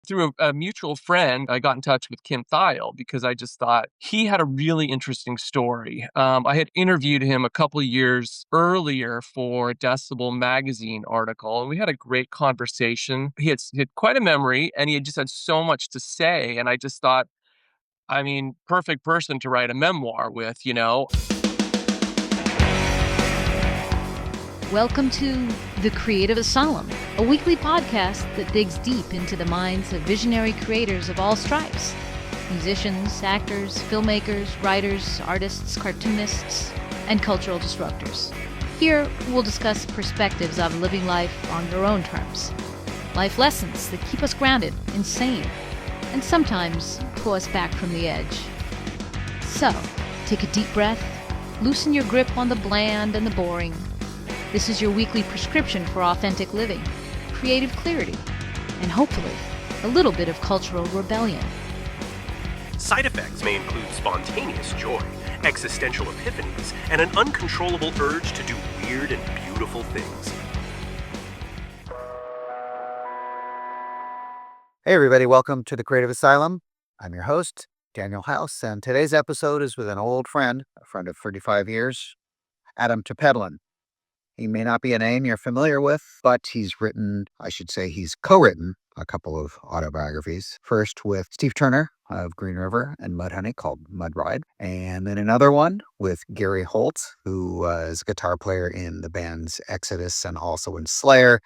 through a mutual friend, I got in touch with Kim Thayil because I just thought he had a really interesting story. I had interviewed him a couple of years earlier for a Decibel magazine article, and we had a great conversation. He had quite a memory, and he had just had so much to say. And I just thought, I mean, perfect person to write a memoir with. Welcome to The Creative Asylum, a weekly podcast that digs deep into the minds of visionary creators of all stripes. Musicians, actors, filmmakers, writers, artists, cartoonists, and cultural disruptors. Here, we'll discuss perspectives of living life on your own terms. Life lessons that keep us grounded and sane, and sometimes pull us back from the edge. So, take a deep breath, loosen your grip on the bland and the boring. This is your weekly prescription for authentic living, creative clarity, and hopefully, a little bit of cultural rebellion. Side effects may include spontaneous joy, existential epiphanies, and an uncontrollable urge to do weird and beautiful things. Hey everybody, welcome to the Creative Asylum. I'm your host, Daniel House, and today's episode is with an old friend, a friend of 35 years, Adem Tepedelen. He may not be a name you're familiar with, but he's co-written a couple of autobiographies. First with Steve Turner of Green River and Mudhoney called Mud Ride, and then another one with Gary Holt, who is a guitar player in the bands Exodus and also in Slayer.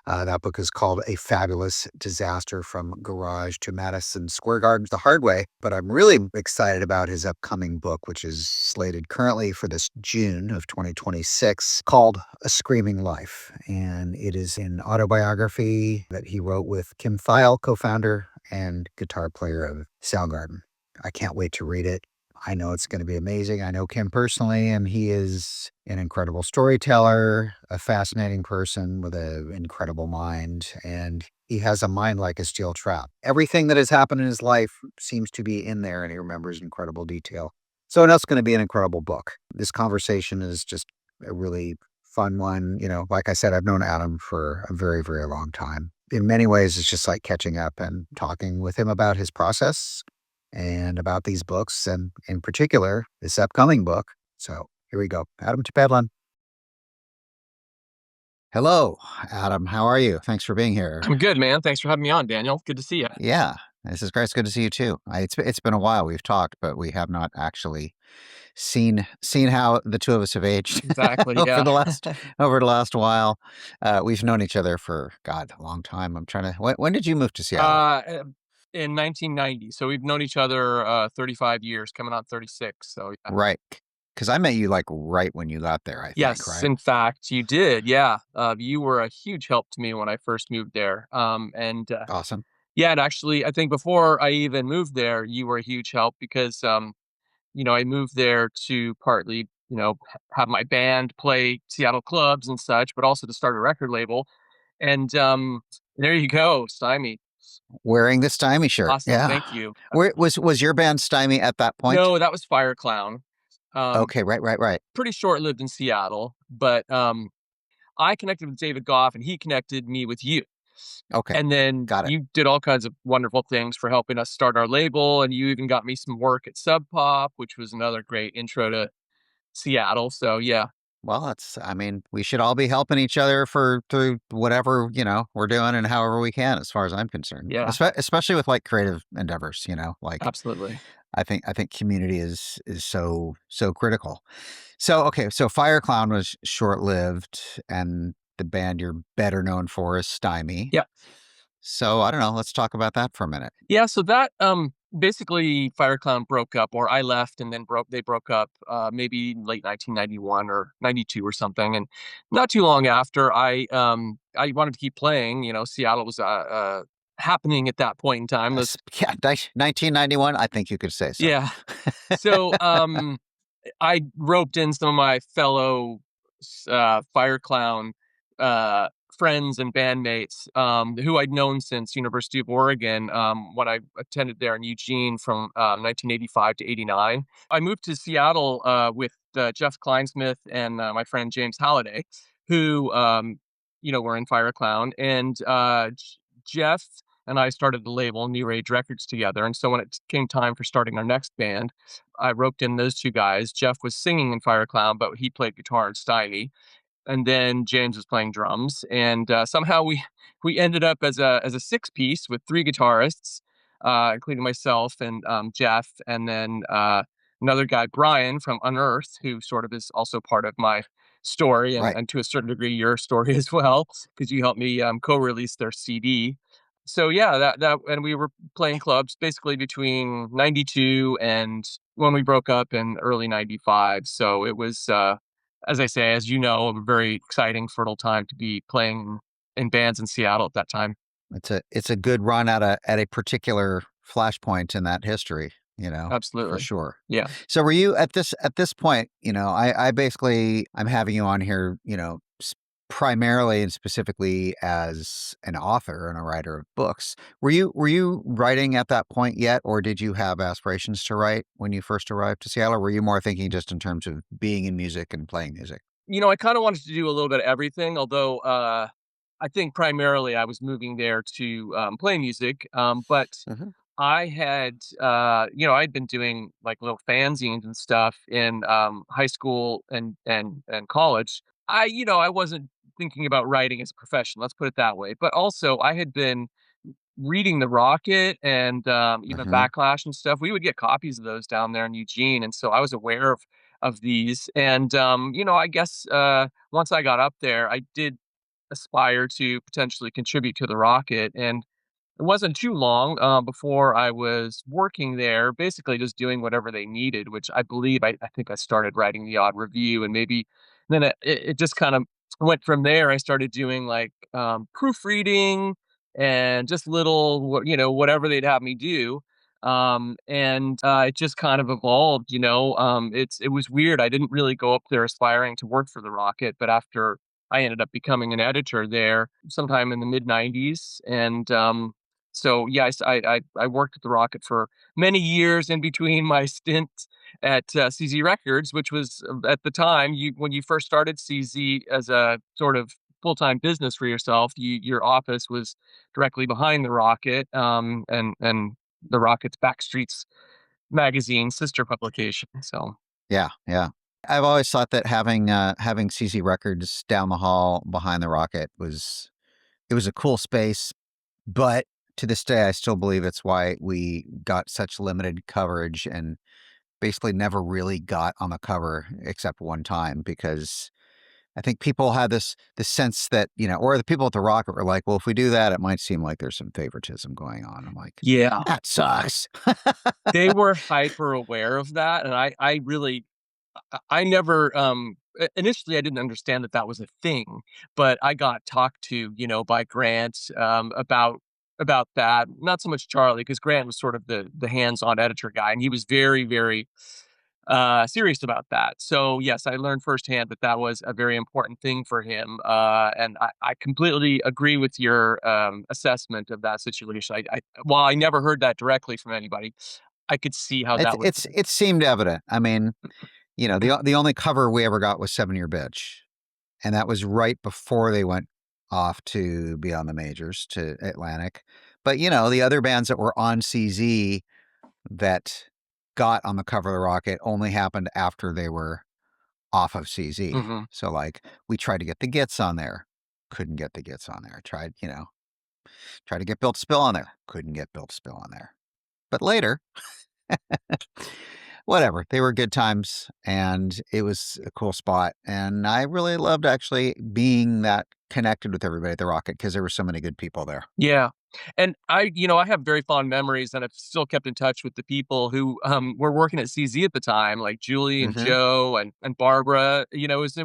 That book is called A Fabulous Disaster from Garage to Madison Square Garden the Hard Way. But I'm really excited about his upcoming book, which is slated currently for this June of 2026, called A Screaming Life. And it is an autobiography that he wrote with Kim Thayil, co-founder and guitar player of Soundgarden. I can't wait to read it. I know it's going to be amazing. I know Kim personally, and he is an incredible storyteller, a fascinating person with an incredible mind, and he has a mind like a steel trap. Everything that has happened in his life seems to be in there, and he remembers incredible detail. So that's going to be an incredible book. This conversation is just a really fun one. Like I said, I've known Adem for a very, very long time. In many ways, it's just like catching up and talking with him about his process and about these books, and in particular, this upcoming book. So here we go. Adem Tepedelen. Hello, Adem. How are you? Thanks for being here. I'm good, man. Thanks for having me on, Daniel. Good to see you. Yeah, this is great. It's good to see you too. It's been a while. We've talked, but we have not actually seen how the two of us have aged. Exactly. over Yeah. the last while. We've known each other for a long time. I'm trying to. When did you move to Seattle? In 1990. So we've known each other 35 years, coming on 36. So yeah. Right. Because I met you right when you got there, I think, Yes, right? in fact, you did. Yeah. You were a huge help to me when I first moved there. Awesome. Yeah, and actually, I think before I even moved there, you were a huge help because, I moved there to partly, have my band play Seattle clubs and such, but also to start a record label. And there you go, Stymie. Wearing the Stymie shirt. Awesome. Yeah. Thank you. Where was your band Stymie at that point? No, that was Fire Clown. Okay, right. Pretty short-lived in Seattle, but I connected with David Goff and he connected me with you. Okay. And then Got it. you did all kinds of wonderful things for helping us start our label, and you even got me some work at Sub Pop, which was another great intro to Seattle. So yeah. Well, we should all be helping each other through whatever, we're doing and however we can, as far as I'm concerned. Yeah. Especially with creative endeavors, Absolutely. I think community is so critical. So Fire Clown was short-lived, and the band you're better known for is Stymie. Yeah. So I don't know. Let's talk about that for a minute. Yeah. So that basically Fire Clown broke up, or I left and then they broke up maybe late 1991 or 92 or something. And not too long after, I wanted to keep playing. Seattle was happening at that point in time. 1991, I think you could say so. Yeah. So I roped in some of my fellow Fire Clown friends and bandmates who I'd known since University of Oregon when I attended there in Eugene from 1985 to 89. I moved to Seattle with Jeff Kleinsmith and my friend James Halliday, who were in Fire Clown. And Jeff and I started the label New Rage Records together. And so when it came time for starting our next band, I roped in those two guys. Jeff was singing in Fire Clown, but he played guitar in Steiny, and then James was playing drums, and somehow we ended up as a six piece with three guitarists, including myself and Jeff, and then another guy, Brian from Unearth, who sort of is also part of my story, and Right. to a certain degree your story as well, because you helped me co-release their CD. So yeah, that and we were playing clubs basically between '92 and when we broke up in early '95. So it was as I say, as you know, a very exciting, fertile time to be playing in bands in Seattle at that time. It's a good run at a particular flashpoint in that history, for Absolutely. sure. Yeah. So were you at this point, I basically I'm having you on here, primarily and specifically as an author and a writer of books. Were you writing at that point yet, or did you have aspirations to write when you first arrived to Seattle? Or were you more thinking just in terms of being in music and playing music? I kind of wanted to do a little bit of everything, although I think primarily I was moving there to play music. But Mhm. I had, I'd been doing like little fanzines and stuff in high school and college. I wasn't thinking about writing as a profession. Let's put it that way. But also, I had been reading the Rocket and even Mhm. Backlash and stuff. We would get copies of those down there in Eugene, and so I was aware of these. And I guess once I got up there, I did aspire to potentially contribute to the Rocket, and it wasn't too long before I was working there, basically just doing whatever they needed, which I believe I think I started writing the odd review, and maybe then it just kind of went from there. I started doing like proofreading and just little, whatever they'd have me do. And it just kind of evolved, it was weird. I didn't really go up there aspiring to work for the Rocket, but after I ended up becoming an editor there sometime in the mid '90s, and so yeah, I worked at the Rocket for many years in between my stint at CZ Records, which was at the time when you first started CZ as a sort of full-time business for yourself. Your office was directly behind the Rocket, and the Rocket's Backstreets magazine sister publication. So Yeah, yeah. I've always thought that having CC Records down the hall behind the Rocket was a cool space, but to this day, I still believe it's why we got such limited coverage and basically never really got on the cover except one time because I think people had this sense that, or the people at the Rocket were like, well, if we do that, it might seem like there's some favoritism going on. I'm like, yeah, that sucks. they were hyper aware of that, and I really I never, initially, I didn't understand that that was a thing, but I got talked to, by Grant, about that. Not so much Charlie, because Grant was sort of the hands-on editor guy, and he was very, very, serious about that. So, yes, I learned firsthand that that was a very important thing for him, and I completely agree with your, assessment of that situation. While I never heard that directly from anybody, I could see how It's that would. it's it seemed evident. I mean, the only cover we ever got was 7 Year Bitch, and that was right before they went off to be on the majors to Atlantic. But, the other bands that were on CZ that got on the cover of the Rocket only happened after they were off of CZ. Mhm. So, like, we tried to get the Gits on there, couldn't get the Gits on there. Tried to get Built to Spill on there, couldn't get Built to Spill on there. But later, whatever. They were good times and it was a cool spot. And I really loved actually being that connected with everybody at the Rocket because there were so many good people there. Yeah. And I have very fond memories, and I've still kept in touch with the people who were working at CZ at the time, like Julie and Hmm. Joe and Barbara. It was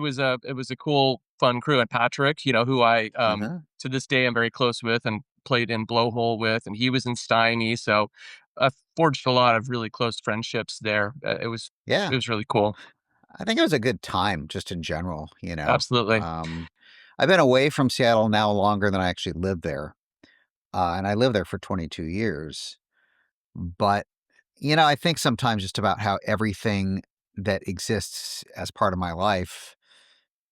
a cool, fun crew, and Patrick, who I Hmm. to this day I'm very close with and played in Blowhole with, and he was in Steiny. So I forged a lot of really close friendships there. It Yeah. was really cool. I think it was a good time just in general. Absolutely. I've been away from Seattle now longer than I actually lived there. And I lived there for 22 years. But, I think sometimes just about how everything that exists as part of my life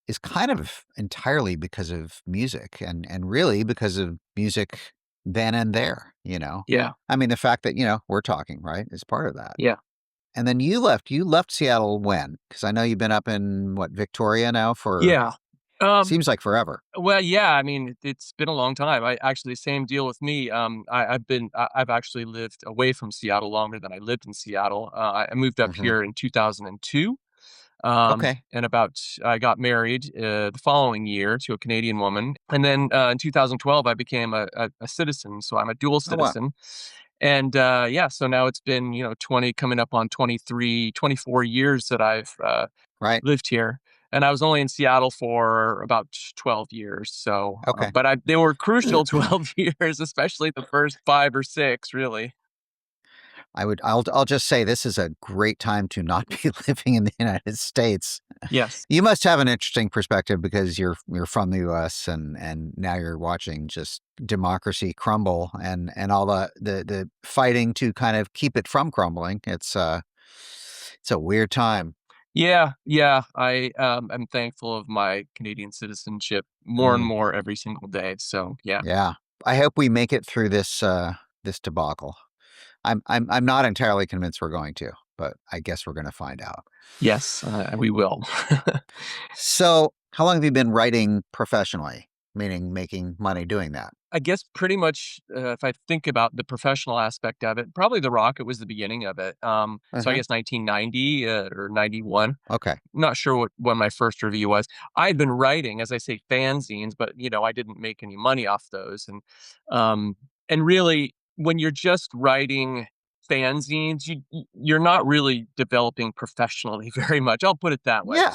is kind of entirely because of music and really because of music then and there, you know? Yeah. I mean, the fact that, we're talking, right, is part of that. Yeah. And then you left Seattle when? Because I know you've been up in, what, Victoria now for Yeah. Um, seems like forever. well, yeah, I mean, it's been a long time. I actually, same deal with me. I've actually lived away from Seattle longer than I lived in Seattle. I moved up Mhm. here in 2002. Okay. And I got married the following year to a Canadian woman. And then in 2012, I became a citizen. So I'm a dual Oh, wow. citizen. And yeah, so now it's been, 20, coming up on 23, 24 years that I've Right. lived here. And I was only in Seattle for about 12 years. So, Okay. but they were crucial 12 years, especially the first 5 or 6, really. I'll just say this is a great time to not be living in the United States. Yes. You must have an interesting perspective because you're from the US and now you're watching just democracy crumble and all the fighting to kind of keep it from crumbling. It's a weird time. Yeah, yeah. I'm thankful of my Canadian citizenship more and Mm, more every single day. So yeah, yeah. I hope we make it through this debacle. I'm not entirely convinced we're going to, but I guess we're going to find out. yes, we will. So, how long have you been writing professionally, meaning making money doing that? I guess pretty much if I think about the professional aspect of it, probably the Rocket was the beginning of it. So I Uh-huh. guess 1990 or 91. Okay. Not sure when my first review was. I had been writing, as I say, fanzines, but I didn't make any money off those. Um, and really, when you're just writing fanzines, you're not really developing professionally very much. I'll put it that way. Yeah.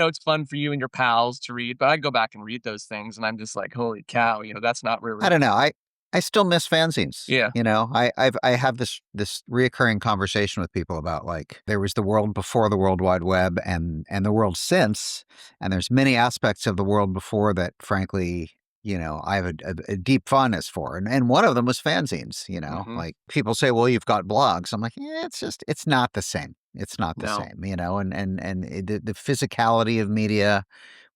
It's fun for you and your pals to read, but I go back and read those things, and I'm just like, holy cow, that's not I really. don't know. I still miss fanzines. Yeah, I have this reoccurring conversation with people about like there was the world before the World Wide Web and the world since, and there's many aspects of the world before that, frankly, I have a deep fondness for, and one of them was fanzines. hmm, Like people say, well, you've got blogs. I'm like, yeah, it's not the same. It's not the no, same. The physicality of media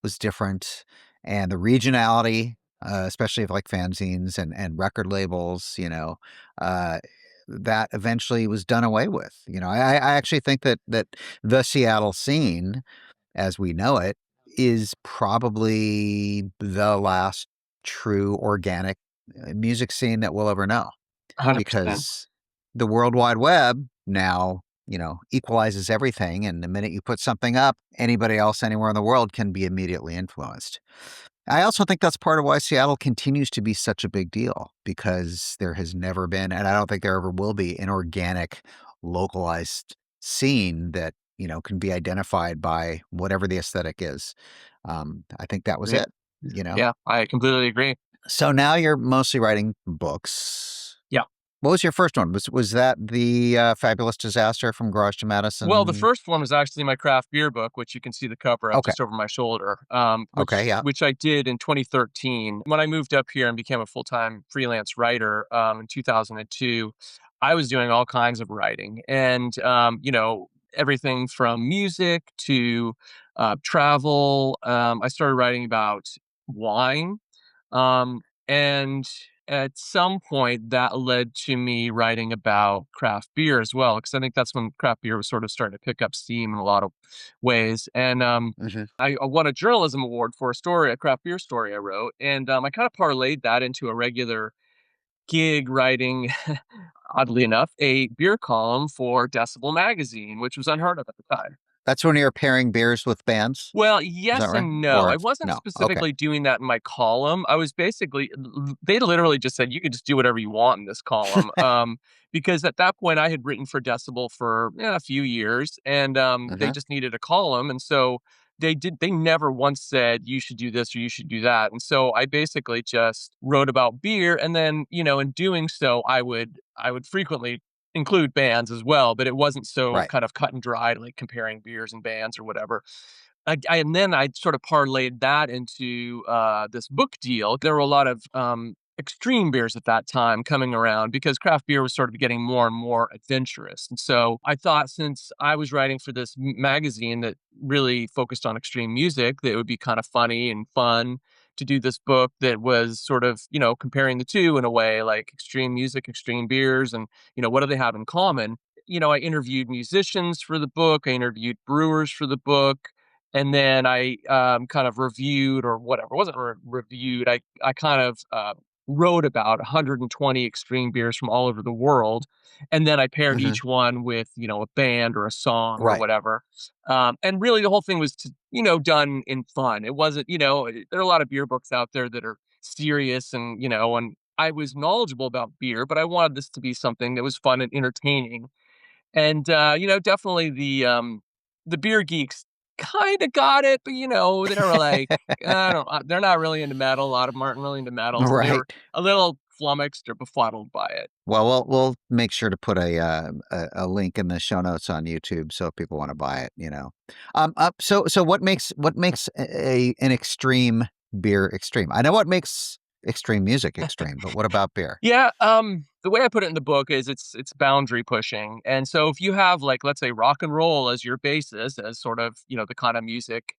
was different, and the regionality, especially of like fanzines and record labels, uh, that eventually was done away with. I actually think that the Seattle scene, as we know it, is probably the last true organic music scene that we'll ever know, 100%. because the World Wide Web now, equalizes everything. And the minute you put something up, anybody else anywhere in the world can be immediately influenced. I also think that's part of why Seattle continues to be such a big deal, because there has never been, and I don't think there ever will be, an organic, localized scene that, can be identified by whatever the aesthetic is. I think that was Great. it, you know? Yeah, I completely agree. So now you're mostly writing books. Yeah. What was your first one? Was that the Fabulous Disaster from Garage to Well, the Madison? first one was actually my craft beer book, which you can see the cover of Okay. just over my shoulder, Okay. Yeah. which I did in 2013. When I moved up here and became a full-time freelance writer in 2002, I was doing all kinds of writing, and everything from music to travel. I started writing about wine, and at some point that led to me writing about craft beer as well, because I think that's when craft beer was sort of starting to pick up steam in a lot of ways. And Hmm. I won a journalism award for a craft beer story I wrote, and I kind of parlayed that into a regular gig writing, oddly enough, a beer column for Decibel magazine, which was unheard of at the time. That's when you're pairing beers with bands. Well, Is that yes right? and no. I Or wasn't no? Okay. specifically doing that in my column. I was basically they literally just said, "You can just do whatever you want in this column." Because at that point I had written for Decibel for, a few years, and, they Hmm. just needed a column, and so they never once said, "You should do this or you should do that." And so I basically just wrote about beer, and then, in doing so, I would frequently include bands as well, but it wasn't so Right. kind of cut and dried, like comparing beers and bands or whatever. And then I sort of parlayed that into this book deal. There were a lot of extreme beers at that time coming around because craft beer was sort of getting more and more adventurous. And so I thought, since I was writing for this magazine that really focused on extreme music, that it would be kind of funny and fun to do this book that was sort of, comparing the two in a way, like extreme music, extreme beers, and, what do they have in common? I interviewed musicians for the book, I interviewed brewers for the book, and then I kind of reviewed or whatever. It wasn't reviewed. I kind of wrote about 120 extreme beers from all over the world, and then I paired Hmm. each one with a band or a song or Right. whatever. And really, the whole thing was done in fun. It wasn't there are a lot of beer books out there that are serious and I was knowledgeable about beer, but I wanted this to be something that was fun and entertaining. And, definitely the beer geeks kinda got it, but, they were like, I don't they're not really into metal, a lot of them aren't really into metal, so they were Right. a little flummoxed or befuddled by it. Well, we'll make sure to put a link in the show notes on YouTube so if people want to buy it. So what makes an extreme beer extreme? I know what makes extreme music extreme, but what about beer? Yeah, the way I put it in the book is it's boundary pushing, and so if you have, like, let's say, rock and roll as your basis, as sort of, the kind of music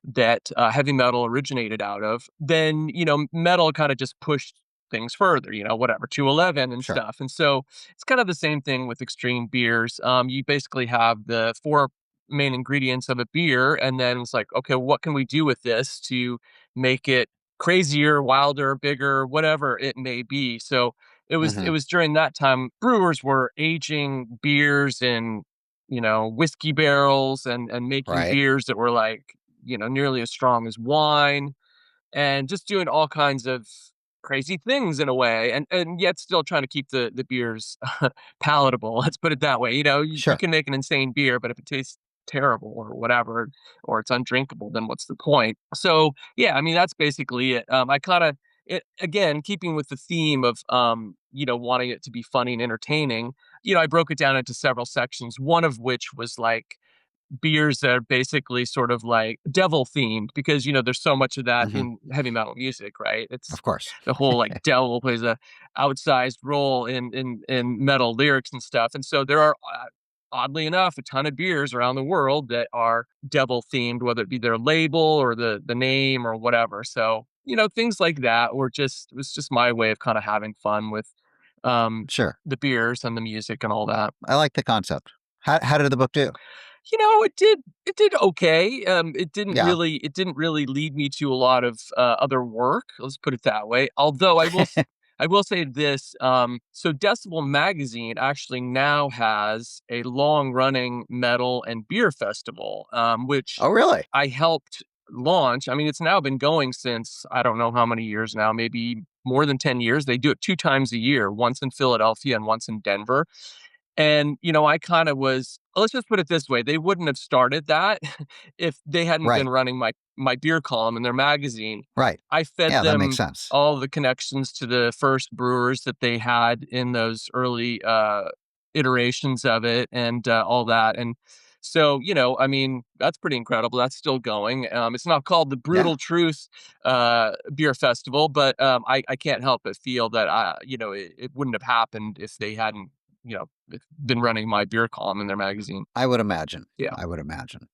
that heavy metal originated out of, then metal kind of just pushed things further, whatever 211 and Sure. stuff. And so it's kind of the same thing with extreme beers. You basically have the four main ingredients of a beer, and then it's like, okay, what can we do with this to make it crazier, wilder, bigger, whatever it may be. So it Hmm. was during that time brewers were aging beers in whiskey barrels and making Right. beers that were like nearly as strong as wine, and just doing all kinds of crazy things in a way, and yet still trying to keep the beers palatable. Let's put it that way. You Sure. can make an insane beer, but if it tastes terrible or whatever, or it's undrinkable, then what's the point? So yeah, I mean that's basically it. I kind of it again, keeping with the theme of wanting it to be funny and entertaining. I broke it down into several sections. One of which was like beers that are basically sort of like devil themed because there's so much of that Hmm. in heavy metal music, right? It's Of course. the whole like devil plays a outsized role in metal lyrics and stuff. And so there are oddly enough a ton of beers around the world that are devil themed, whether it be their label or the name or whatever. So things like that were just it was just my way of kind of having fun with Sure. the beers and the music and all that. I like the concept. How did the book do? It did okay. Yeah. It didn't really lead me to a lot of other work. Let's put it that way. Although I will say this. So Decibel Magazine actually now has a long running metal and beer festival, which Oh, really? I helped launch. I mean, it's now been going since I don't know how many years now, maybe more than 10 years. They do it two times a year, once in Philadelphia and once in Denver. And, I kind of was let's just put it this way, they wouldn't have started that if they hadn't been Right. running my beer column in their magazine. Right. I fed Yeah, that makes them sense. all the connections to the first brewers that they had in those early iterations of it and all that. And so, I mean, that's pretty incredible. That's still going. It's not called the Yeah. Brutal Truth Beer Festival, but I can't help but feel that it wouldn't have happened if they hadn't been running my beer column in their magazine. I would imagine. Yeah. I would imagine.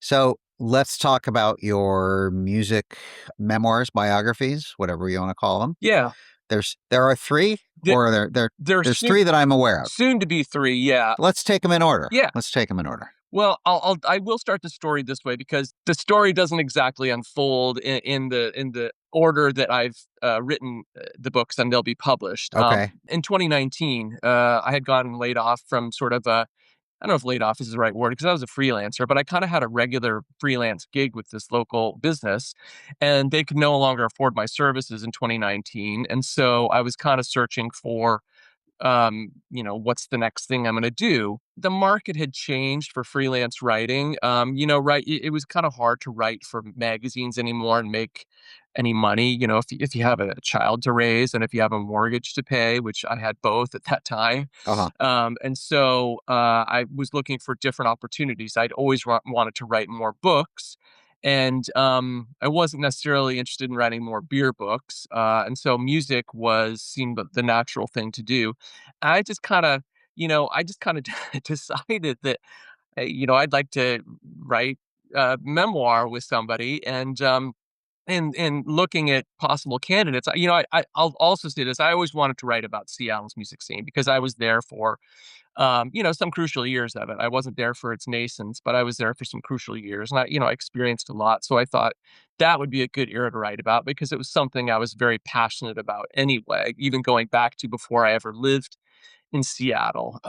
So let's talk about your music memoirs, biographies, whatever you want to call them. Yeah. There are three, Th- or There's there's three that I'm aware of. soon to be three. Yeah. Let's take them in order. Yeah. Let's take them in order. Well, I will start the story this way because the story doesn't exactly unfold in the order that I've written the books and they'll be published. Okay. In 2019, I had gotten laid off from sort of a I don't know if laid off is the right word because I was a freelancer, but I kind of had a regular freelance gig with this local business and they could no longer afford my services in 2019. And so I was kind of searching for what's the next thing I'm going to do? The market had changed for freelance writing. Right. It was kind of hard to write for magazines anymore and make any money. If you have a child to raise and if you have a mortgage to pay, which I had both at that time. Uh-huh. And so I was looking for different opportunities. I'd always wanted to write more books. And I wasn't necessarily interested in writing more beer books. And so music seemed the natural thing to do. I just kind of, decided that, hey, I'd like to write a memoir with somebody. And and looking at possible candidates, I'll also say this. I always wanted to write about Seattle's music scene because I was there for, some crucial years of it. I wasn't there for its nascence, but I was there for some crucial years, and I experienced a lot. So I thought that would be a good era to write about because it was something I was very passionate about anyway, even going back to before I ever lived in Seattle.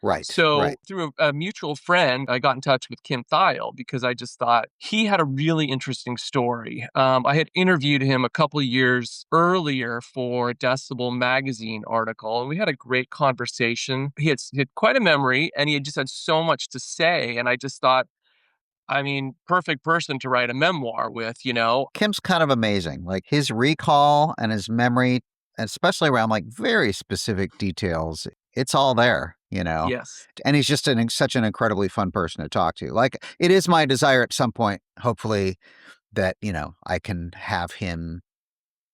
Right, So right. through a mutual friend, I got in touch with Kim Thayil because I just thought he had a really interesting story. I had interviewed him a couple of years earlier for a Decibel magazine article, and we had a great conversation. He had quite a memory, and he had just had so much to say. And I just thought, I mean, perfect person to write a memoir with. Kim's kind of amazing. Like his recall and his memory, especially around like very specific details, it's all there. Yes. And he's just such an incredibly fun person to talk to. Like it is my desire at some point, hopefully, that, I can have him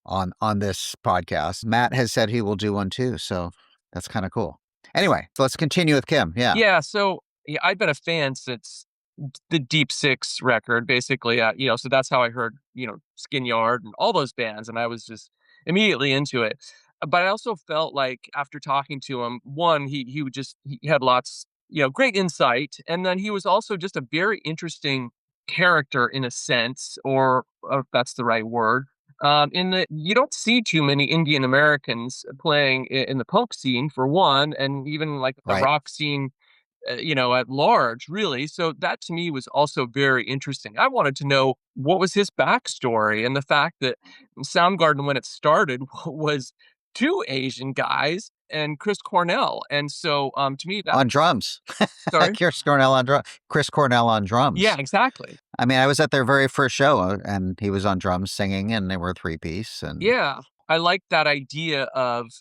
on this podcast. Matt has said he will do one too. So that's kind of cool. Anyway, so let's continue with Kim. Yeah. Yeah, so I've been a fan since the Deep Six record, basically. So that's how I heard, Skin Yard and all those bands, and I was just immediately into it. But I also felt like after talking to him, one, he had lots, great insight, and then he was also just a very interesting character in a sense, or if that's the right word. In that you don't see too many Indian Americans playing in the punk scene, for one, and even like the Right. rock scene, at large, really. So that to me was also very interesting. I wanted to know what was his backstory, and the fact that Soundgarden, when it started, was two Asian guys and Chris Cornell. And so, to me, that On drums. sorry, Chris Cornell on yeah, drums. exactly. I mean, I was at their very first show and he was on drums singing and they were a three-piece and Yeah, I like that idea of,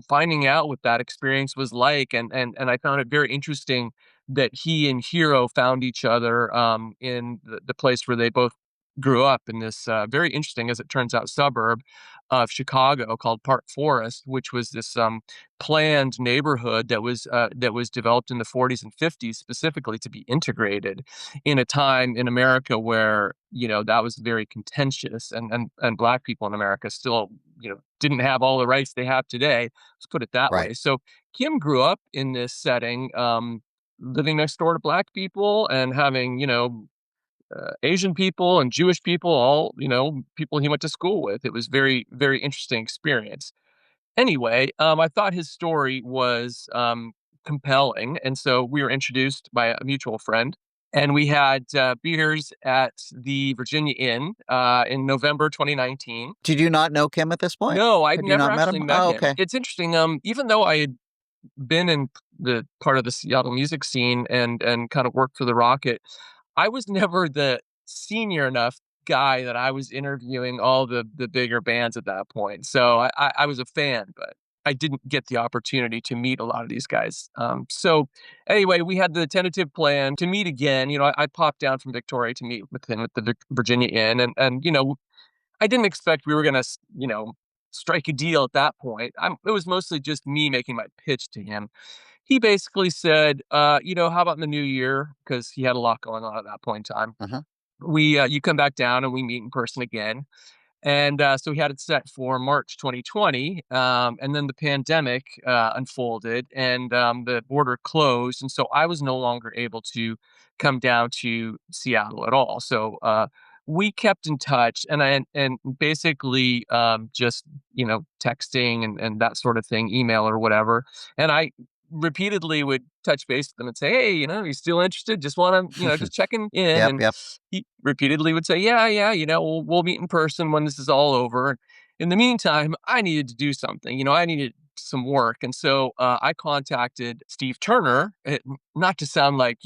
finding out what that experience was like, and I found it very interesting that he and Hero found each other, in the place where they both grew up in this, very interesting, as it turns out, suburb of Chicago called Park Forest, which was this, planned neighborhood that was developed in the 40s and 50s specifically to be integrated in a time in America where, that was very contentious, and Black people in America still, didn't have all the rights they have today. Let's put it that right, way. So Kim grew up in this setting, living next door to Black people and having, Asian people and Jewish people, all, people he went to school with. It was very, very interesting experience. Anyway, I thought his story was compelling. And so we were introduced by a mutual friend, and we had beers at the Virginia Inn in November 2019. Did you not know Kim at this point? No, I'd Had you never not met actually him? met Oh, him. okay. It's interesting. Even though I had been in the part of the Seattle music scene and kind of worked for the Rocket, I was never the senior enough guy that I was interviewing all the bigger bands at that point. So I was a fan, but I didn't get the opportunity to meet a lot of these guys. So anyway, we had the tentative plan to meet again. I popped down from Victoria to meet with him at the Virginia Inn, and I didn't expect we were gonna, strike a deal at that point. It was mostly just me making my pitch to him. He basically said, "How about in the new year?" Because he had a lot going on at that point in time. Uh-huh. You come back down and we meet in person again. And so we had it set for March 2020. And then the pandemic unfolded, and the border closed. And so I was no longer able to come down to Seattle at all. So we kept in touch, and basically just, texting and that sort of thing, email or whatever. And I repeatedly would touch base with them and say, "Hey, you still interested? Just want to, just checking in." Yep, And yep. he repeatedly would say, "Yeah, yeah, we'll meet in person when this is all over." In the meantime, I needed to do something. I needed some work, and so I contacted Steve Turner. Not to sound like,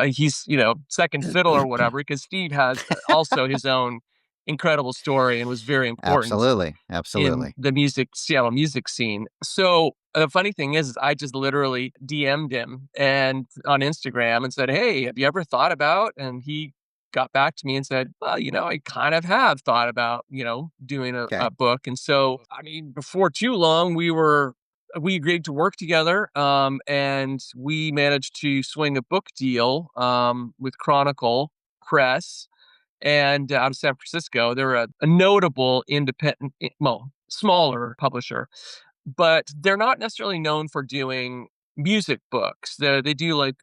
he's, second fiddle or whatever, because Steve has also his own incredible story and was very important Absolutely. in Absolutely. the Seattle music scene. So the funny thing is I just literally DM'd him and on Instagram and said, "Hey, have you ever thought about?" And he got back to me and said, "Well, I kind of have thought about, doing Okay. a book." And so, I mean, before too long, we agreed to work together, and we managed to swing a book deal with Chronicle Press, and out of San Francisco. They're a notable independent, well, smaller publisher, but they're not necessarily known for doing music books. They do like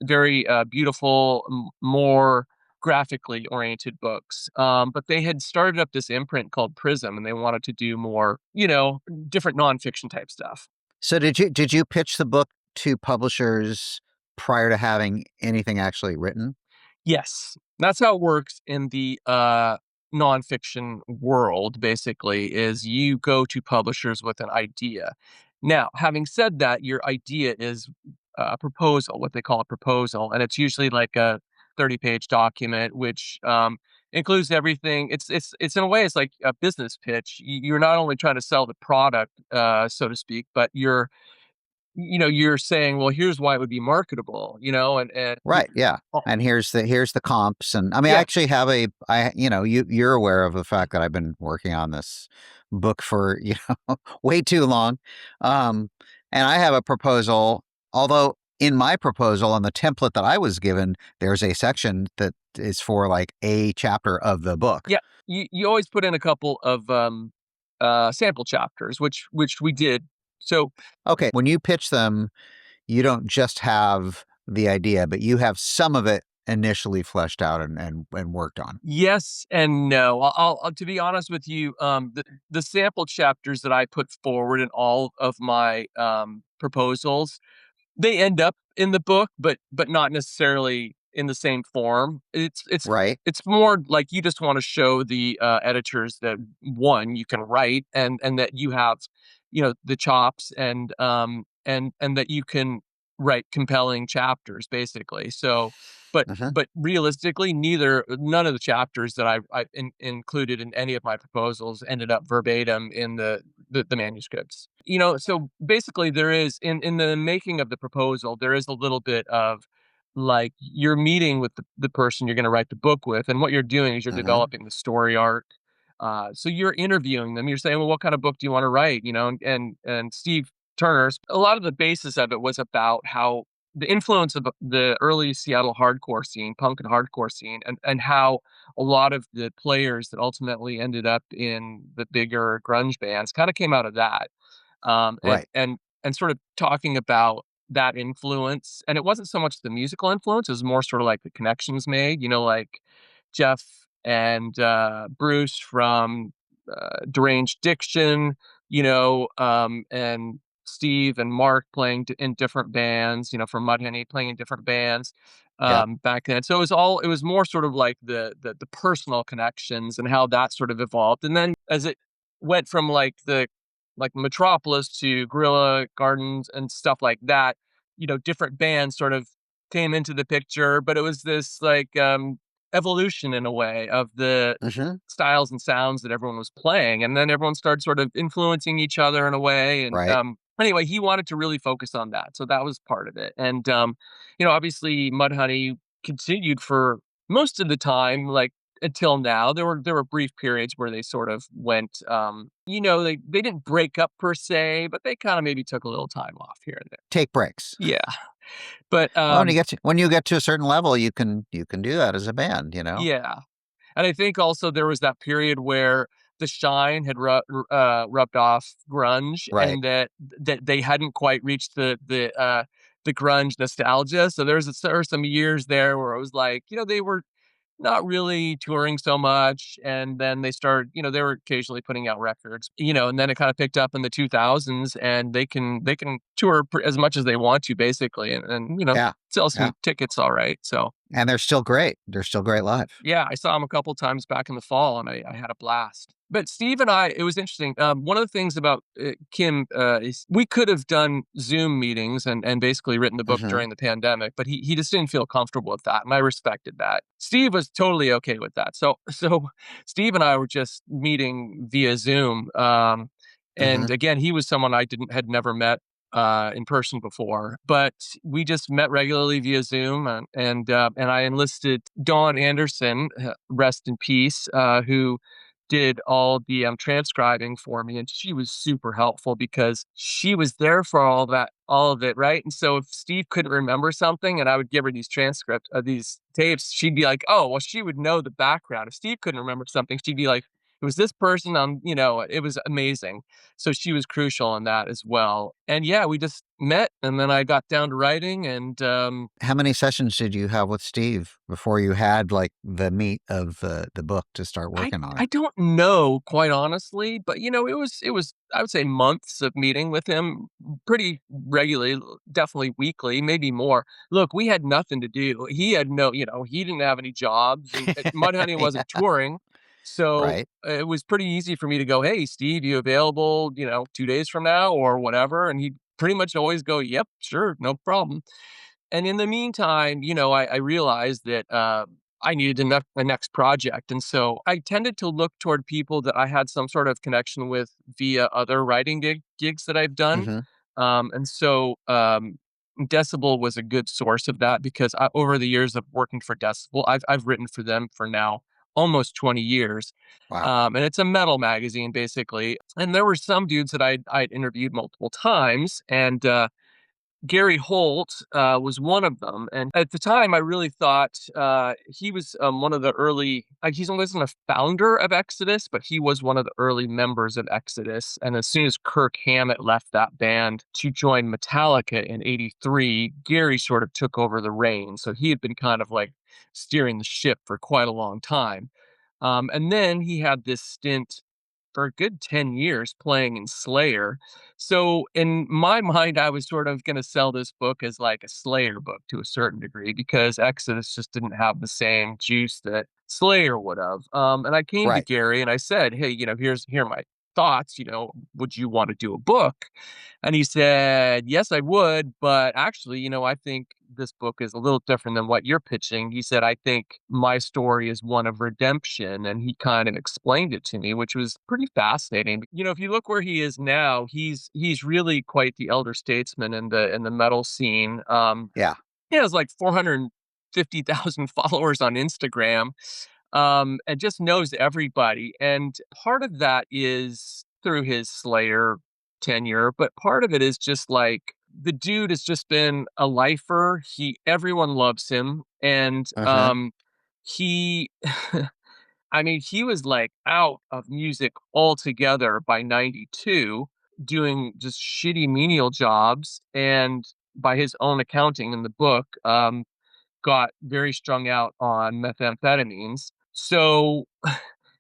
very beautiful, more graphically oriented books. But they had started up this imprint called Prism, and they wanted to do more, different nonfiction type stuff. So did you pitch the book to publishers prior to having anything actually written? Yes, that's how it works in the nonfiction world. Basically, is you go to publishers with an idea. Now, having said that, your idea is a proposal, what they call a proposal, and it's usually like a 30-page document, which includes everything. It's in a way, it's like a business pitch. You're not only trying to sell the product, so to speak, but you're saying, well, here's why it would be marketable, and Right, yeah. oh, And here's the comps, and I mean, I yeah, actually have you're aware of the fact that I've been working on this book for, way too long. Um, and I have a proposal, although in my proposal on the template that I was given, there's a section that is for like a chapter of the book. yeah. You always put in a couple of sample chapters, which we did. So Okay, when you pitch them, you don't just have the idea, but you have some of it initially fleshed out and worked on. yes and no. To be honest with you, the sample chapters that I put forward in all of my proposals, they end up in the book, but not necessarily in the same form. Right. It's more like you just want to show the editors that one, you can write, and that you have, the chops, and that you can write compelling chapters, basically. So, but Uh-huh. but realistically, none of the chapters that I included in any of my proposals ended up verbatim in the manuscripts. So basically, there is in the making of the proposal, there is a little bit of like you're meeting with the person you're going to write the book with, and what you're doing is you're Uh-huh. developing the story arc. So you're interviewing them. You're saying, well, what kind of book do you want to write? And Steve Turner's, a lot of the basis of it was about how the influence of the early Seattle hardcore scene, punk and hardcore scene, and how a lot of the players that ultimately ended up in the bigger grunge bands kind of came out of that. um, and Right. and and sort of talking about that influence. And it wasn't so much the musical influence; it was more sort of like the connections made. Like Jeff and Bruce from Deranged Diction, and Steve and Mark playing in different bands, from Mudhoney playing in different bands Yeah. back then. So it was more sort of like the personal connections and how that sort of evolved. And then as it went from like Metropolis to Guerrilla Gardens and stuff like that, different bands sort of came into the picture, but it was this like evolution in a way of the Uh-huh. styles and sounds that everyone was playing, and then everyone started sort of influencing each other in a way. And Right. anyway, he wanted to really focus on that, so that was part of it. And obviously, Mudhoney continued for most of the time, like until now. There were brief periods where they sort of went, they didn't break up per se, but they kind of maybe took a little time off here and there. Take breaks. Yeah, but Well, when you get to a certain level, you can do that as a band. yeah. And I think also there was that period where the shine had rubbed off grunge, Right. and that they hadn't quite reached the grunge nostalgia. So there were some years there where it was like, they were not really touring so much, and then they were occasionally putting out records, and then it kind of picked up in the 2000s, and they can tour as much as they want to, basically, and Yeah. sell Yeah. some tickets all right. So And they're still great. They're still great live. yeah, I saw him a couple times back in the fall, and I had a blast. But Steve and it was interesting. One of the things about Kim is we could have done Zoom meetings and basically written the book Uh-huh. during the pandemic, but he just didn't feel comfortable with that, and I respected that. Steve was totally okay with that. So Steve and I were just meeting via Zoom. And Uh-huh. again, he was someone had never met in person before, but we just met regularly via Zoom, and I enlisted Dawn Anderson, rest in peace, who did all the transcribing for me, and she was super helpful because she was there for all of it, right? And so if Steve couldn't remember something, and I would give her these transcripts, these tapes, she'd be like, "Oh, well," she would know the background. If Steve couldn't remember something, she'd be like, "It was this person." It was amazing. So she was crucial in that as well. And yeah, we just met, and then I got down to writing, and How many sessions did you have with Steve before you had like the meat of the book to start I working on I it? don't know, quite honestly, but, it was, I would say, months of meeting with him pretty regularly, definitely weekly, maybe more. Look, we had nothing to do. He had he didn't have any jobs, and Mudhoney wasn't Yeah, touring, so right. it was pretty easy for me to go, "Hey, Steve, you available, 2 days from now?" or whatever, and he'd pretty much always go, "Yep, sure, no problem." And in the meantime, I realized that I needed a next project. And so I tended to look toward people that I had some sort of connection with via other writing gigs that I've done. Hmm. And so Decibel was a good source of that because over the years of working for Decibel, I've written for them for now almost 20 years. Wow. And it's a metal magazine, basically. And there were some dudes that I'd interviewed multiple times. And Gary Holt was one of them, and at the time, I really thought he was one of the early. He wasn't a founder of Exodus, but he was one of the early members of Exodus. And as soon as Kirk Hammett left that band to join Metallica in '83, Gary sort of took over the reins. So he had been kind of like steering the ship for quite a long time. And then he had this stint for a good 10 years playing in Slayer. So in my mind, I was sort of going to sell this book as like a Slayer book to a certain degree because Exodus just didn't have the same juice that Slayer would have. And I came to Right. Gary and I said, "Hey, here are my thoughts. Would you want to do a book?" And he said, "Yes, I would, but actually, I think this book is a little different than what you're pitching." He said, "I think my story is one of redemption." And he kind of explained it to me, which was pretty fascinating. If you look where he is now, he's really quite the elder statesman in the metal scene. Yeah. He has like 450,000 followers on Instagram, and just knows everybody. And part of that is through his Slayer tenure, but part of it is just like the dude has just been a lifer. Everyone loves him, and Uh-huh. he I mean, he was like out of music altogether by '92, doing just shitty menial jobs, and by his own accounting in the book, got very strung out on methamphetamines. So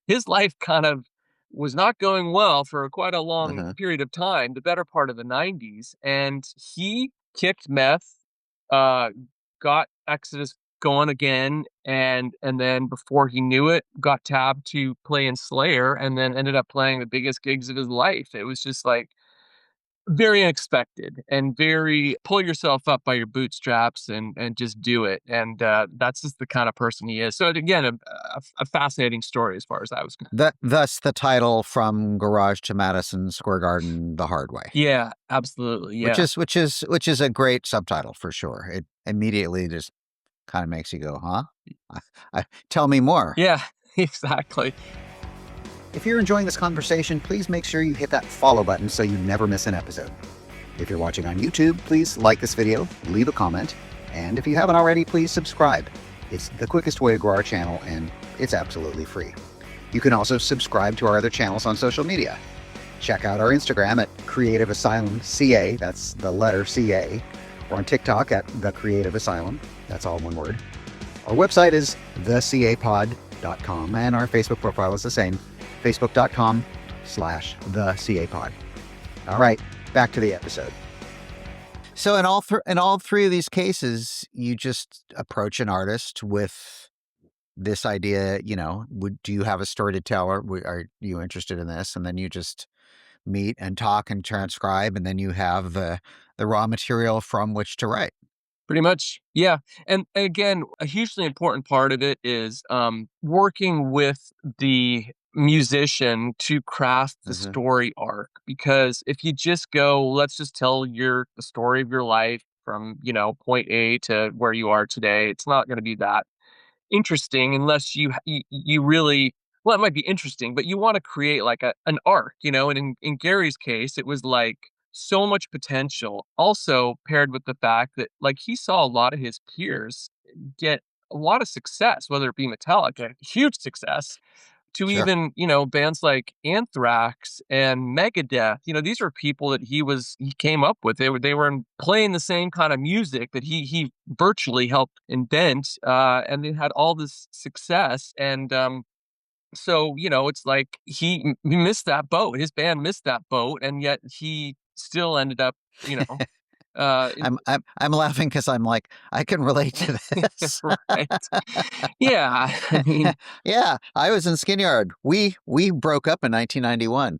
his life kind of was not going well for quite a long Uh-huh. period of time, the better part of the '90s. And he kicked meth, uh, got Exodus going again, and then before he knew it, got tabbed to play in Slayer, and then ended up playing the biggest gigs of his life. It was just like very unexpected and very pull yourself up by your bootstraps and just do it. And that's just the kind of person he is. So again, a fascinating story as far as I was concerned. Thus the title From Garage to Madison Square Garden the Hard Way. Yeah, absolutely. Which Yeah. is a great subtitle for sure. It immediately just kind of makes you go, huh? Tell me more. Yeah, exactly. If you're enjoying this conversation, please make sure you hit that follow button so you never miss an episode. If you're watching on YouTube, please like this video, leave a comment, and if you haven't already, please subscribe. It's the quickest way to grow our channel, and it's absolutely free. You can also subscribe to our other channels on social media. Check out our Instagram at Creative Asylum CA, that's the letter CA, or on TikTok at The Creative Asylum, that's all one word. Our website is thecapod.com, and our Facebook profile is the same, facebook.com/thecapod. All right, back to the episode. So in all three of these cases, you just approach an artist with this idea, do you have a story to tell, or are you interested in this? And then you just meet and talk and transcribe, and then you have the raw material from which to write. Pretty much. Yeah. And again, a hugely important part of it is working with the musician to craft the Hmm. story arc. Because if you just go, let's just tell the story of your life from, point A to where you are today, it's not going to be that interesting unless you really well, it might be interesting, but you want to create like an arc, and in Gary's case, it was like so much potential, also paired with the fact that like he saw a lot of his peers get a lot of success, whether it be Metallica, huge success, to Sure. even, bands like Anthrax and Megadeth. These were people that he came up with. They were playing the same kind of music that he virtually helped invent, and they had all this success. And so, it's like he missed that boat. His band missed that boat, and yet he still ended up, in I'm laughing because I'm like, I can relate to this. right. Yeah, I mean, Yeah, I was in Skinyard. We broke up in 1991.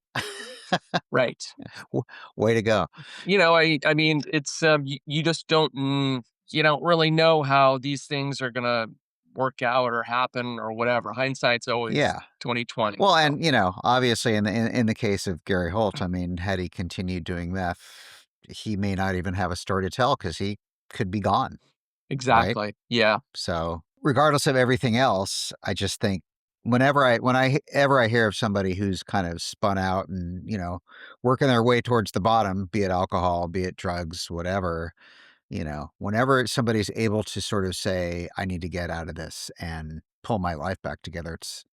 right. W- Way to go. I mean, it's you just you don't really know how these things are gonna work out or happen or whatever. Hindsight's always Yeah. 2020. Well, So and obviously in the case of Gary Holt, I mean, had he continued doing meth, he may not even have a story to tell because he could be gone, right? exactly. Yeah. So, regardless of everything else, I just think whenever I hear of somebody who's kind of spun out and, working their way towards the bottom, be it alcohol, be it drugs, whatever, whenever somebody's able to sort of say, I need to get out of this and pull my life back together, it's,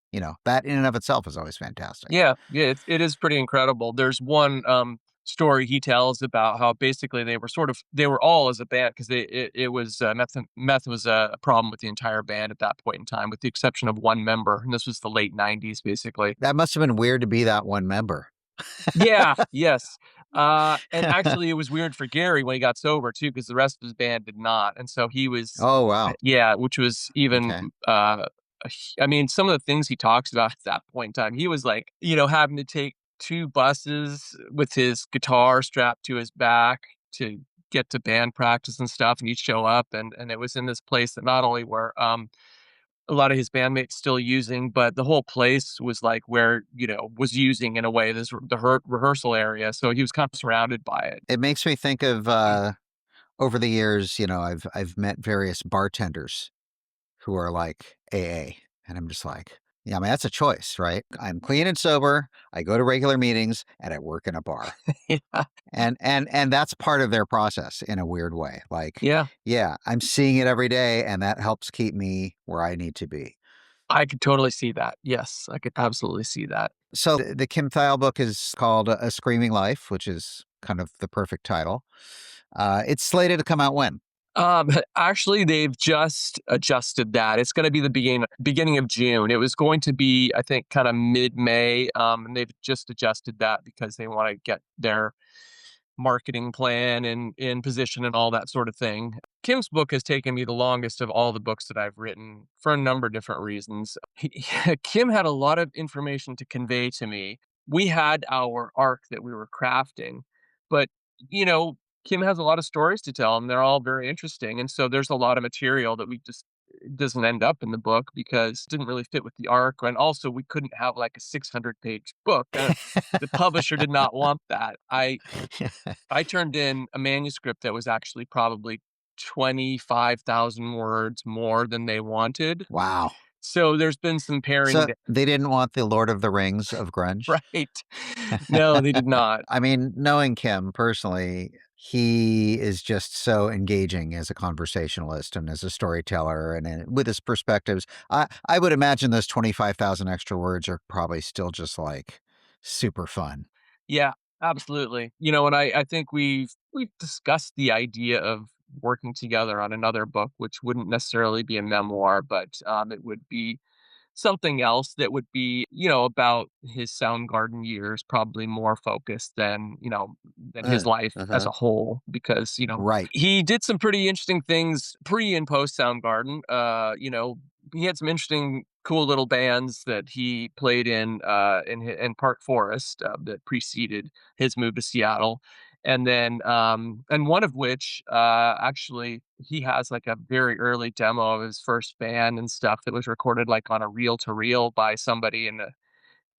that in and of itself is always fantastic. Yeah, yeah, it is pretty incredible. There's one story he tells about how basically they were all as a band because it was meth was a problem with the entire band at that point in time, with the exception of one member, and this was the late '90s, basically. That must have been weird to be that one member. Yeah, yes. And actually, it was weird for Gary when he got sober too, because the rest of his band did not, and so he was, Oh, wow. yeah, which was even, Okay. I mean, some of the things he talks about at that point in time, he was like, having to take two buses with his guitar strapped to his back to get to band practice and stuff, and he'd show up, and it was in this place that not only were a lot of his bandmates still using, but the whole place was like where, was using in a way the rehearsal area. So he was kind of surrounded by it. It makes me think of over the years, I've met various bartenders who are like AA. And I'm just like, yeah, I mean, that's a choice, right? I'm clean and sober. I go to regular meetings and I work in a bar. Yeah. And that's part of their process in a weird way. Like, Yeah. yeah, I'm seeing it every day and that helps keep me where I need to be. I could totally see that. Yes, I could absolutely see that. So the Kim Thayil book is called A Screaming Life, which is kind of the perfect title. It's slated to come out when? Actually, they've just adjusted that. It's going to be the beginning of June. It was going to be, I think, kind of mid-May, and they've just adjusted that because they want to get their marketing plan and in position and all that sort of thing. Kim's book has taken me the longest of all the books that I've written for a number of different reasons. Kim had a lot of information to convey to me. We had our arc that we were crafting, but you know, Kim has a lot of stories to tell, and they're all very interesting. And so there's a lot of material that we just it doesn't end up in the book because it didn't really fit with the arc. And also, we couldn't have like a 600-page book. The publisher did not want that. I turned in a manuscript that was actually probably 25,000 words more than they wanted. Wow. So there's been some paring So they didn't want the Lord of the Rings of grunge? right. No, they did not. I mean, knowing Kim personally, he is just so engaging as a conversationalist and as a storyteller and with his perspectives. I would imagine those 25,000 extra words are probably still just like super fun. Yeah, absolutely. And I think we've discussed the idea of working together on another book, which wouldn't necessarily be a memoir, but it would be something else that would be, about his Soundgarden years, probably more focused than his life as Uh-huh. a whole, because, Right. he did some pretty interesting things pre and post Soundgarden. He had some interesting, cool little bands that he played in Park Forest that preceded his move to Seattle. And then, and one of which, actually, he has like a very early demo of his first band and stuff that was recorded like on a reel to reel by somebody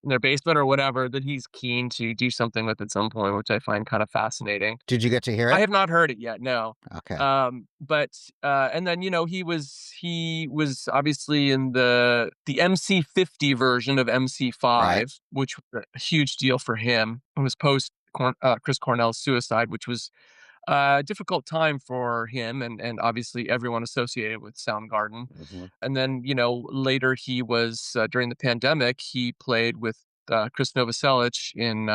in their basement or whatever that he's keen to do something with at some point, which I find kind of fascinating. Did you get to hear I it? have not heard it yet, no. Okay. But and then he was obviously in the MC50 version of Right. MC5, which was a huge deal for him. It was post Chris Cornell's suicide, which was a difficult time for him and obviously everyone associated with Soundgarden. Mhm. And then later he was during the pandemic he played with Chris Novoselic in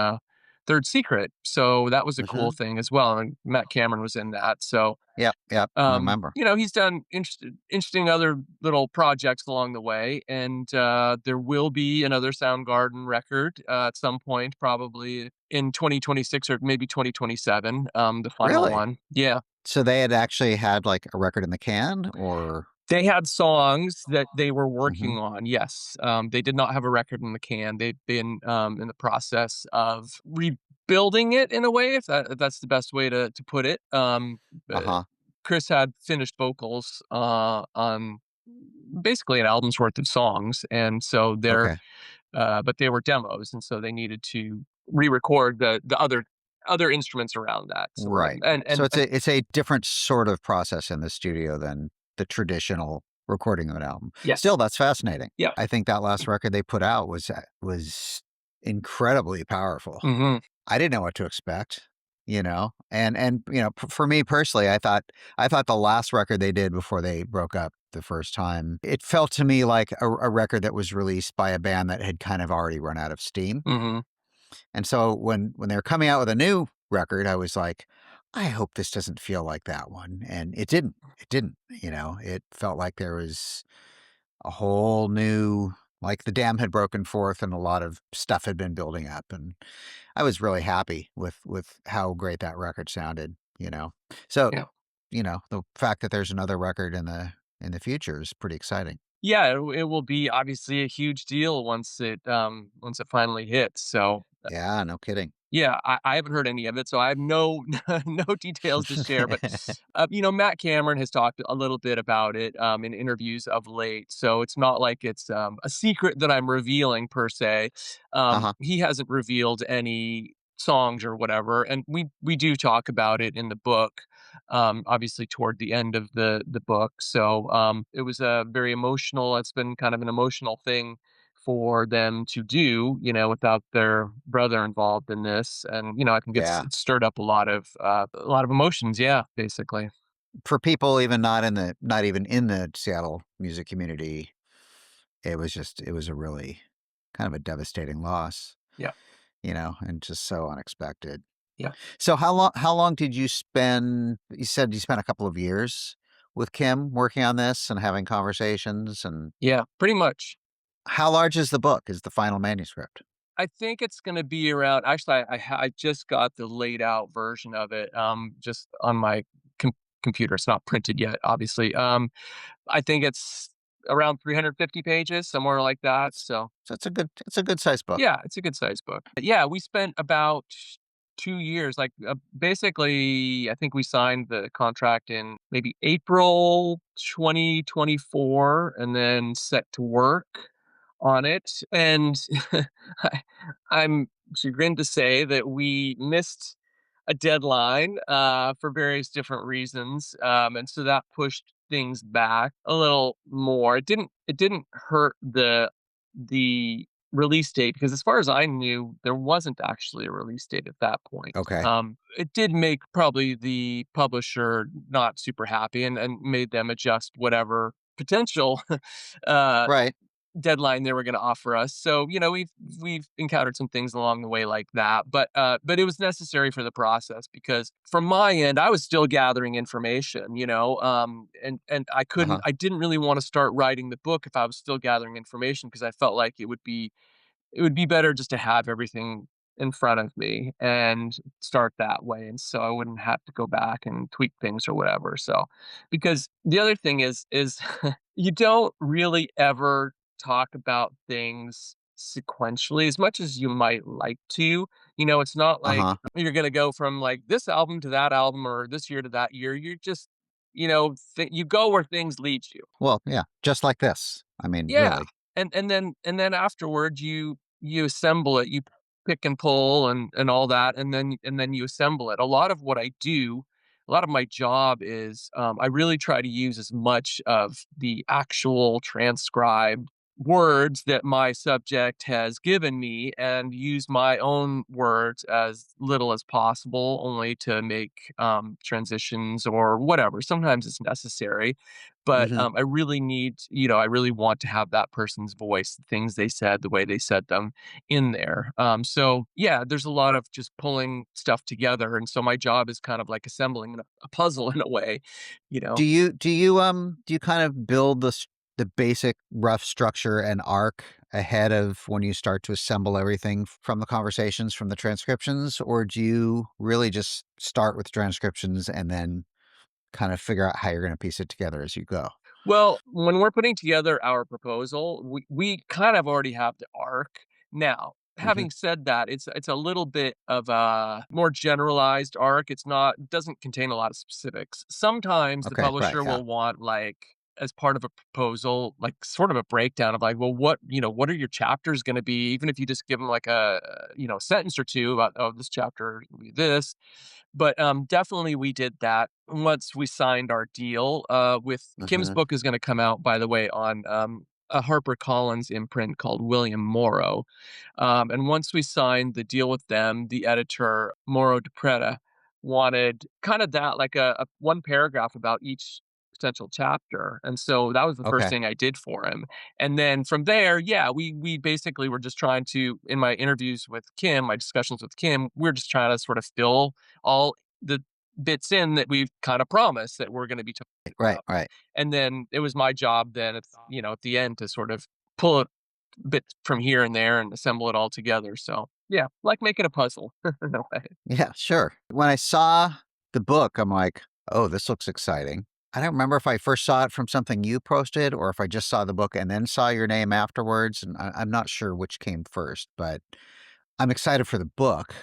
Third Secret, so that was a cool Mhm. thing as well. And Matt Cameron was in that, so Yep, yep, I remember. he's done interesting other little projects along the way, and there will be another Soundgarden record at some point, probably in 2026 or maybe 2027. The final Really? one, yeah. So they had actually had, like, a record in the can, or They had songs that they were Mhm. working on, yes. They did not have a record in the can. They've been, in the process of rebuilding it in a way, if that's the best way to put it. Uh, Uh-huh. Chris had finished vocals, on basically an album's worth of songs, and so Okay. but they were demos, and so they needed to re-record the other instruments around that, sort of, Right. and So and it's a different sort of process in the studio than the traditional recording of an album. Still, yes. that's fascinating. Yeah. I think that last record they put out was incredibly powerful. Mhm. I didn't know what to expect, and for me personally, I thought the last record they did before they broke up the first time, it felt to me like a record that was released by a band that had kind of already run out of steam. Mhm. And so when they were coming out with a new record, I was like, I hope this doesn't feel like that one. And it didn't. It didn't. It felt like there was a whole new, like the dam had broken forth and a lot of stuff had been building up. And I was really happy with how great that record sounded. So, Yeah. the fact that there's another record in the future is pretty exciting. Yeah, it will be obviously a huge deal once it finally hits. So Yeah, no kidding. yeah, I haven't heard any of it, so I have no no details to share. But Matt Cameron has talked a little bit about it in interviews of late, so it's not like it's a secret that I'm revealing per se. Uh-huh. He hasn't revealed any songs or whatever, and we do talk about it in the book. Obviously, toward the end of the book, so it was a very emotional. It's been kind of an emotional thing for them to do, without their brother involved in this. And, I think it's Yeah. it's stirred up a lot of emotions. Yeah, basically. For people even not even in the Seattle music community, it was a really kind of a devastating loss, Yeah. and just so unexpected. Yeah. So how long did you spend you said you spent a couple of years with Kim working on this and having conversations, and Yeah. Pretty much. how large is the book? Is the final manuscript? I think it's going to be around. Actually, I just got the laid out version of it, just on my computer. It's not printed yet, obviously. I think it's around 350 pages, somewhere like that. So So it's a good size book. yeah, it's a good sized book. Yeah, we spent about 2 years, like, basically, I think we signed the contract in maybe April 2024 and then set to work on it, and I I'm chagrined to say that we missed a deadline, for various different reasons, and so that pushed things back a little more. It didn't hurt the release date because as far as I knew, there wasn't actually a release date at that point. Okay. It did make probably the publisher not super happy and made them adjust whatever potential uh, Right. deadline they were going to offer us. So we've encountered some things along the way like that, but it was necessary for the process because from my end I was still gathering information, and Uh-huh. I didn't really want to start writing the book if I was still gathering information because I felt like it would be better just to have everything in front of me and start that way. And so I wouldn't have to go back and tweak things or whatever. So, because the other thing is you don't really ever talk about things sequentially as much as you might like to. It's not like Uh-huh. you're going to go from like this album to that album or this year to that year. You're just, you go where things lead you. Well, yeah, just like this. I mean, Yeah. really. And then afterwards you assemble it, you pick and pull and all that, and then you assemble it. A lot of what I do, a lot of my job is I really try to use as much of the actual transcribed words that my subject has given me and use my own words as little as possible, only to make transitions or whatever. Sometimes it's necessary, but Hmm. I really need, I really want to have that person's voice, the things they said, the way they said them in there. So yeah, there's a lot of just pulling stuff together, and so my job is kind of like assembling a puzzle in a way, you know. Do you kind of build the basic rough structure and arc ahead of when you start to assemble everything from the conversations, from the transcriptions, or do you really just start with transcriptions and then kind of figure out how you're going to piece it together as you go? Well, when we're putting together our proposal, we kind of already have the arc. Now, Hmm. having said that, it's a little bit of a more generalized arc. It doesn't contain a lot of specifics. Sometimes the Okay, right, publisher yeah. will want, like, as part of a proposal, like sort of a breakdown of like, well, what are your chapters going to be? Even if you just give them like a sentence or two about, oh, this chapter will be this. But definitely we did that once we signed our deal. With Kim's Hmm. book is going to come out, by the way, on a HarperCollins imprint called William Morrow. And once we signed the deal with them, the editor Morrow DePreta wanted kind of that, like a one paragraph about each potential chapter, and so that was the first Okay, thing I did for him. And then from there, yeah, we basically were just trying to, in my interviews with Kim, my discussions with Kim, we're just trying to sort of fill all the bits in that we've kind of promised that we're going to be talking right, about. right. And then it was my job then at the end to sort of pull a bit from here and there and assemble it all together. So yeah, like making a puzzle in a way. Yeah, sure. When I saw the book, I'm like, oh, this looks exciting. I don't remember if I first saw it from something you posted or if I just saw the book and then saw your name afterwards. And I'm not sure which came first, but I'm excited for the book.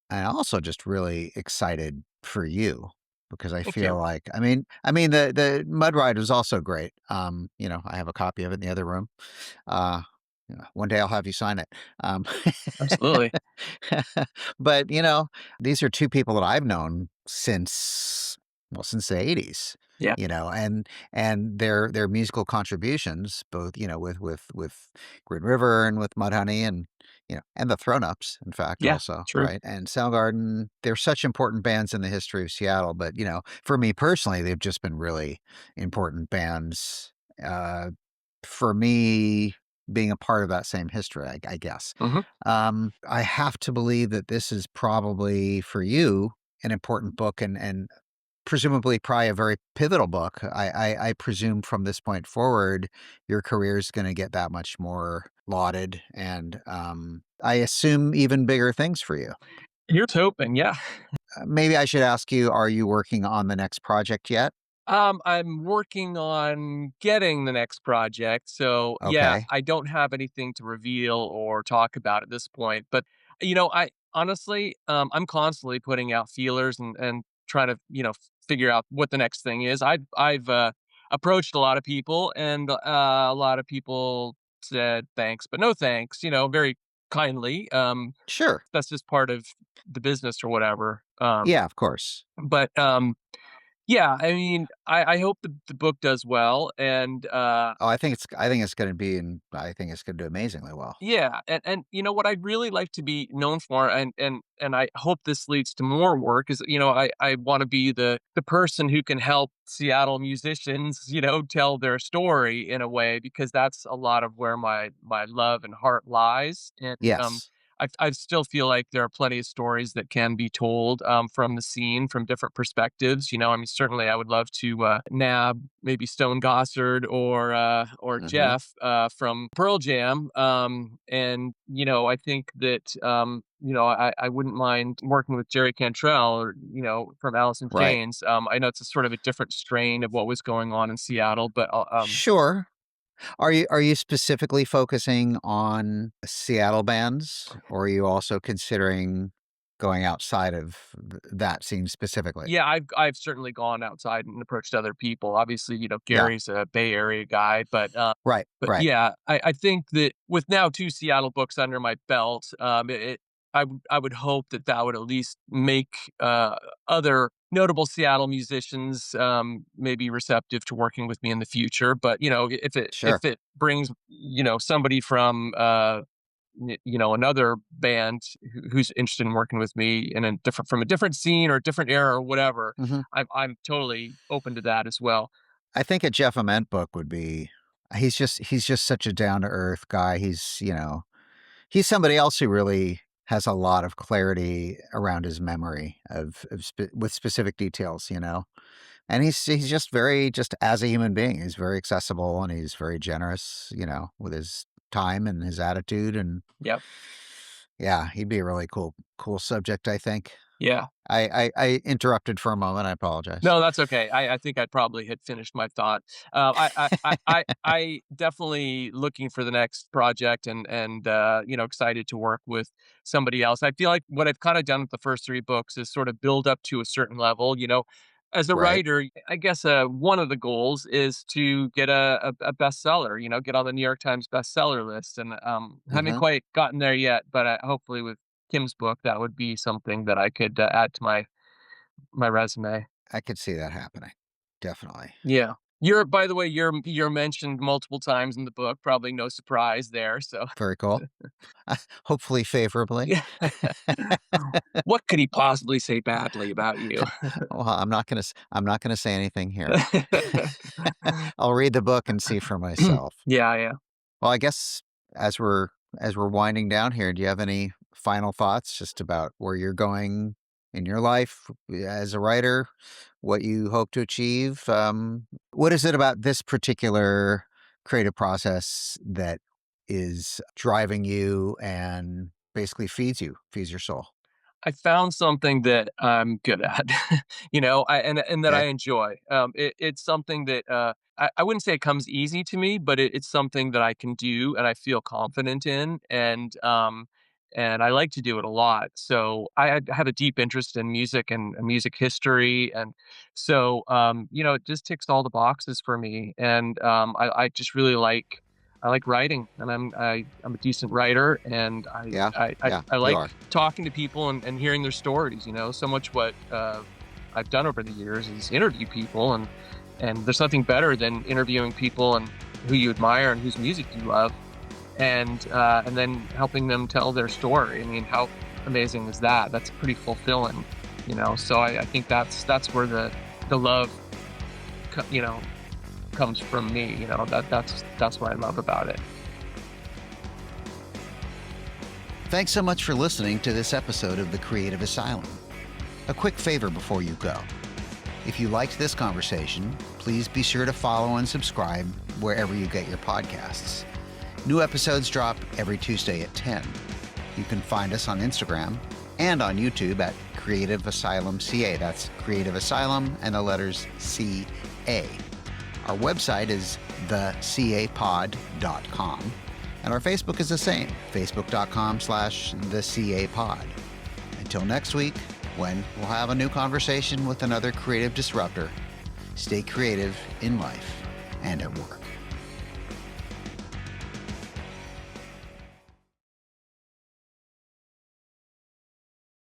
And also just really excited for you because I Thank feel you. like, I mean, the Mud Ride was also great. I have a copy of it in the other room. Uh, one day I'll have you sign it. Um, Absolutely. but these are two people that I've known since the '80s. Yeah. And their musical contributions, both with Green River and with Mudhoney and and the Thrown Ups, in fact, Yeah. also True. right. And Soundgarden, they're such important bands in the history of Seattle. But for me personally, they've just been really important bands. Uh, for me being a part of that same history, I guess. Hmm. I have to believe that this is probably for you an important book and presumably probably a very pivotal book. I presume from this point forward, your career is going to get that much more lauded and I assume even bigger things for you. Here's hoping. Yeah. Maybe I should ask you, are you working on the next project yet? I'm working on getting the next project. So yeah, Okay. I don't have anything to reveal or talk about at this point. But I honestly, I'm constantly putting out feelers and trying to, figure out what the next thing is. I've approached a lot of people, and a lot of people said thanks, but no thanks. Very kindly. Sure. That's just part of the business or whatever. Yeah, of course. But yeah, I mean, I hope the book does well, and Oh, I think it's gonna do amazingly well. yeah, and what I'd really like to be known for, and I hope this leads to more work, is I want to be the person who can help Seattle musicians tell their story in a way, because that's a lot of where my love and heart lies. And Yes. I still feel like there are plenty of stories that can be told from the scene, from different perspectives. I mean, certainly I would love to nab maybe Stone Gossard or Hmm. Jeff from Pearl Jam. And I think that I wouldn't mind working with Jerry Cantrell, or from Alice in Right. Chains. I know it's a sort of a different strain of what was going on in Seattle, but Sure. Are you specifically focusing on Seattle bands, or are you also considering going outside of that scene specifically. Yeah, I've certainly gone outside and approached other people. Obviously, Yeah. Gary's a Bay Area guy, Right. but Right. yeah, I think that with now 2 Seattle books under my belt, I would hope that that would at least make, other notable Seattle musicians, maybe receptive to working with me in the future. But, Sure. if it brings, somebody from, another band who's interested in working with me in from a different scene or a different era or whatever, Hmm. I'm totally open to that as well. I think a Jeff Ament book would be. He's just such a down to earth guy. He's somebody else who really has a lot of clarity around his memory with specific details. And he's just as a human being, he's very accessible and he's very generous, with his time and his attitude. And Yep. yeah, he'd be a really cool subject, I think. Yeah. I interrupted for a moment. I apologize. No, that's okay. I think I probably had finished my thought. I definitely looking for the next project and excited to work with somebody else. I feel like what I've kind of done with the first 3 books is sort of build up to a certain level. As a Right. writer, I guess one of the goals is to get a bestseller. Get on the New York Times bestseller list, and haven't Hmm. quite gotten there yet. But hopefully, with Kim's book, that would be something that I could add to my resume. I could see that happening. Definitely. Yeah. By the way, you're mentioned multiple times in the book, probably no surprise there, so Very cool. Hopefully favorably. yeah. What could he possibly say badly about you? Well, I'm not gonna say anything here. I'll read the book and see for myself. Yeah, yeah. Well, I guess as we're winding down here, do you have any final thoughts just about where you're going in your life as a writer, what you hope to achieve? What is it about this particular creative process that is driving you and basically feeds your soul? I found something that I'm good at, and that I Okay. enjoy. It's something that I wouldn't say it comes easy to me, but it's something that I can do and I feel confident in, and I like to do it a lot. So I have a deep interest in music and music history, and so it just ticks all the boxes for me. And I just really like. I like writing, and I'm a decent writer, and Yeah. Yeah. I You like are. talking to people and hearing their stories. So much what I've done over the years is interview people, and there's nothing better than interviewing people and who you admire and whose music you love, and then helping them tell their story. I mean, how amazing is that? That's pretty fulfilling. So I think that's where the love, co- you know, comes from me. That's what I love about it. Thanks so much for listening to this episode of The Creative Asylum. A quick favor before you go. If you liked this conversation, please be sure to follow and subscribe wherever you get your podcasts. New episodes drop every Tuesday at 10. You can find us on Instagram and on YouTube at Creative Asylum CA. That's Creative Asylum and the letters CA. Our website is thecapod.com. And our Facebook is the same, facebook.com/thecapod. Until next week, when we'll have a new conversation with another creative disruptor, stay creative in life and at work.